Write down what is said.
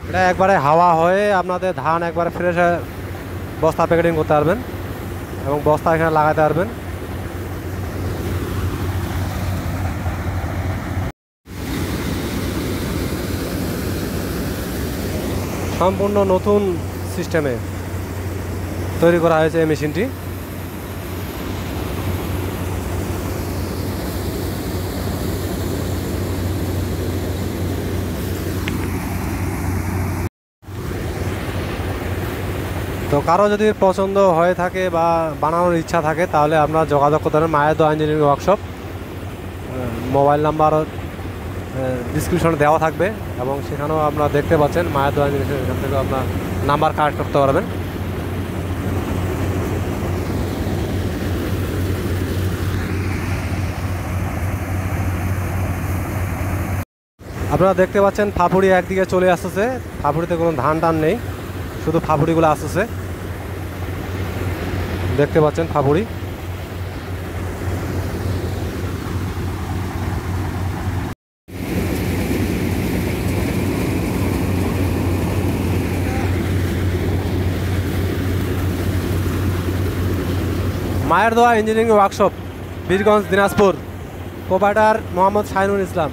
এটা একবারে হাওয়া হয়ে আপনাদের ধান একবারে ফ্রেশ বস্তা প্যাকেটিং করতে পারবেন এবং বস্তা এখানে লাগাতে পারবেন। সম্পূর্ণ নতুন সিস্টেমে তৈরি করা হয়েছে এই মেশিনটি। তো কারো যদি পছন্দ হয়ে থাকে বা বানানোর ইচ্ছা থাকে তাহলে আপনারা যোগাযোগ করতে পারেন মায়ের দোয়া ইঞ্জিনিয়ারিং ওয়ার্কশপ। মোবাইল নাম্বার ডিসক্রিপশনে দেওয়া থাকবে এবং সেখানেও আপনারা দেখতে পাচ্ছেন মায়ের দোয়া ইঞ্জিনিয়ারিং, এখান থেকেও আপনার নাম্বার কালেক্ট করতে পারবেন। আপনারা দেখতে পাচ্ছেন ফাফুড়ি একদিকে চলে আসতেছে, ফাফুড়িতে কোনো ধান টান নেই, শুধু ফাফুড়িগুলো আসতেছে। দেখতে পাচ্ছেন ফাফুড়ি। মায়ের দোয়া engineering workshop, Birganj, Dinajpur. Proprietor Mohammad Shahinul ইসলাম।